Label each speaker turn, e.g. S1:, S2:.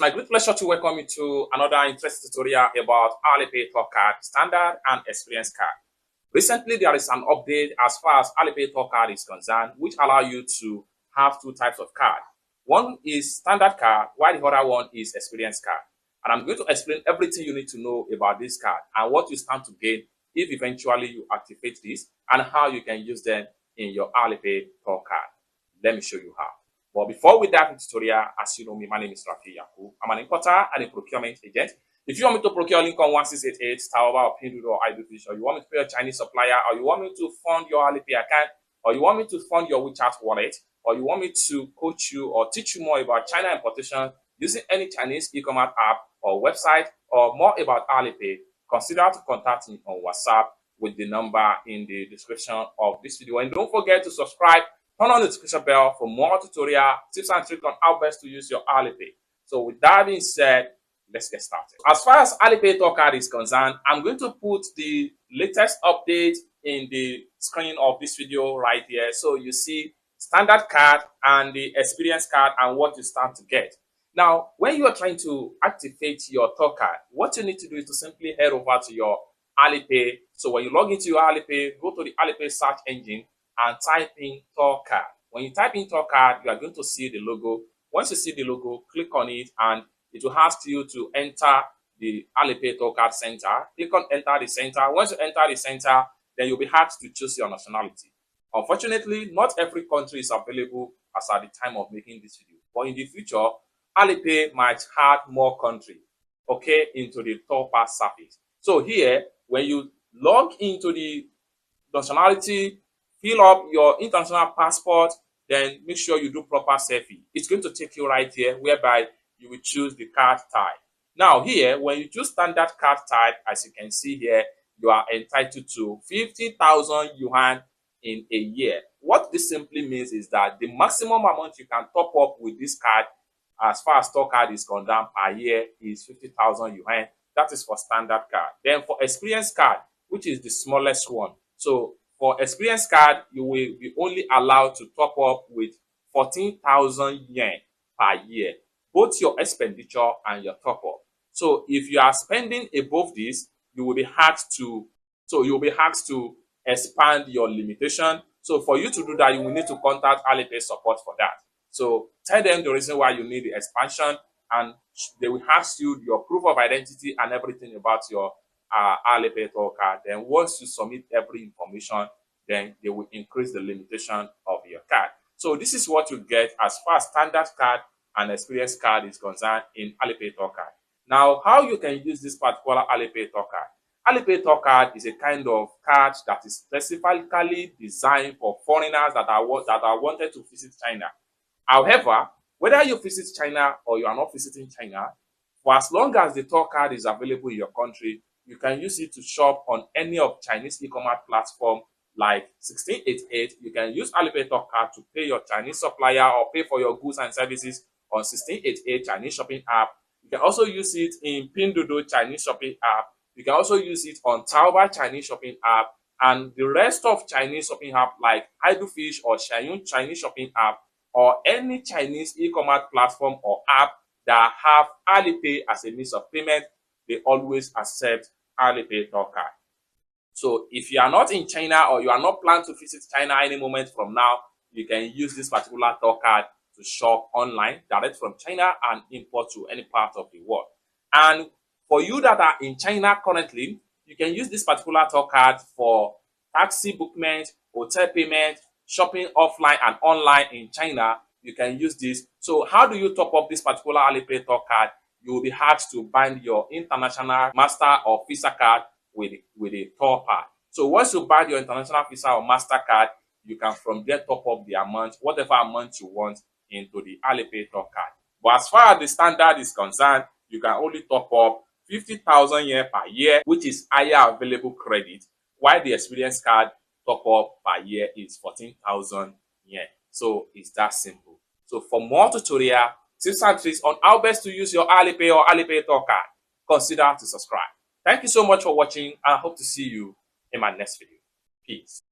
S1: My great pleasure to welcome you to another interesting tutorial about Alipay TourCard Standard and Experience Card. Recently, there is an update as far as Alipay TourCard is concerned, which allow you to have two types of card. One is standard card, while the other one is experience card. And I'm going to explain everything you need to know about this card and what you stand to gain if eventually you activate this, and how you can use them in your Alipay TourCard. Let me show you how. But before we dive into the tutorial, as you know me, my name is Rafi Yaku. I'm an importer and a procurement agent. If you want me to procure Lincoln 1688, Taoba, or pinduoduo, or iDoFish, or you want me to pay a Chinese supplier, or you want me to fund your Alipay account, or you want me to fund your WeChat wallet, or you want me to coach you or teach you more about China importation using any Chinese e-commerce app or website, or more about Alipay, consider to contact me on WhatsApp with the number in the description of this video. And don't forget to subscribe. Turn on the notification bell for more tutorial tips and tricks on how best to use your Alipay. So with that being said, let's get started. As far as Alipay TourCard is concerned, I'm going to put the latest update in the screen of this video right here. So you see standard card and the experience card and what you start to get. Now, when you are trying to activate your TourCard, what you need to do is to simply head over to your Alipay. So when you log into your Alipay, go to the Alipay search engine and type in TourCard. When you type in TourCard, you are going to see the logo. Once you see the logo, click on it and it will ask you to enter the Alipay TourCard center. Click on enter the center. Once you enter the center, then you'll be asked to choose your nationality. Unfortunately, not every country is available as at the time of making this video. But in the future, Alipay might add more countries, okay, into the TourCard service. So here, when you log into the nationality, fill up your international passport, then make sure you do proper selfie. It's going to take you right here, whereby you will choose the card type. Now here, when you choose standard card type, as you can see here, you are entitled to 50,000 yuan in a year. What this simply means is that the maximum amount you can top up with this card, as far as TourCard is concerned, per year is 50,000 yuan. That is for standard card. Then for experience card, which is the smallest one. So for experience card, you will be only allowed to top up with 14,000 yen per year, both your expenditure and your top up. So if you are spending above this, you will be asked to expand your limitation. So for you to do that, you will need to contact Alipay support for that. So tell them the reason why you need the expansion, and they will ask you your proof of identity and everything about your Alipay TourCard. Then once you submit every information, then they will increase the limitation of your card. So this is what you get as far as standard card and experience card is concerned in Alipay TourCard. Now, how you can use this particular Alipay TourCard? Alipay TourCard is a kind of card that is specifically designed for foreigners that are wanted to visit China. However, whether you visit China or you are not visiting China, for as long as the TourCard is available in your country, you can use it to shop on any of Chinese e-commerce platform like 1688. You can use Alipay TourCard to pay your Chinese supplier or pay for your goods and services on 1688 Chinese shopping app. You can also use it in pinduoduo Chinese shopping app. You can also use it on Taoba Chinese shopping app, and the rest of Chinese shopping app like iDoFish or Xianyun Chinese shopping app, or any Chinese e-commerce platform or app that have Alipay as a means of payment. They always accept Alipay TourCard. So if you are not in China or you are not planning to visit China any moment from now, you can use this particular TourCard to shop online direct from China and import to any part of the world. And for you that are in China currently, you can use this particular TourCard for taxi bookment, hotel payment, shopping offline and online in China. You can use this. So how do you top up this particular Alipay TourCard? You will be asked to bind your international master or Visa card with a TourCard. So once you bind your international Visa or MasterCard, you can from there top up the amount, whatever amount you want, into the Alipay TourCard. But as far as the standard is concerned, you can only top up 50,000 yen per year, which is higher available credit, while the experience card top up per year is 14,000 yen. So it's that simple. So for more tutorial, tips and tricks on how best to use your Alipay or Alipay TourCard, consider to subscribe. Thank you so much for watching, and I hope to see you in my next video. Peace.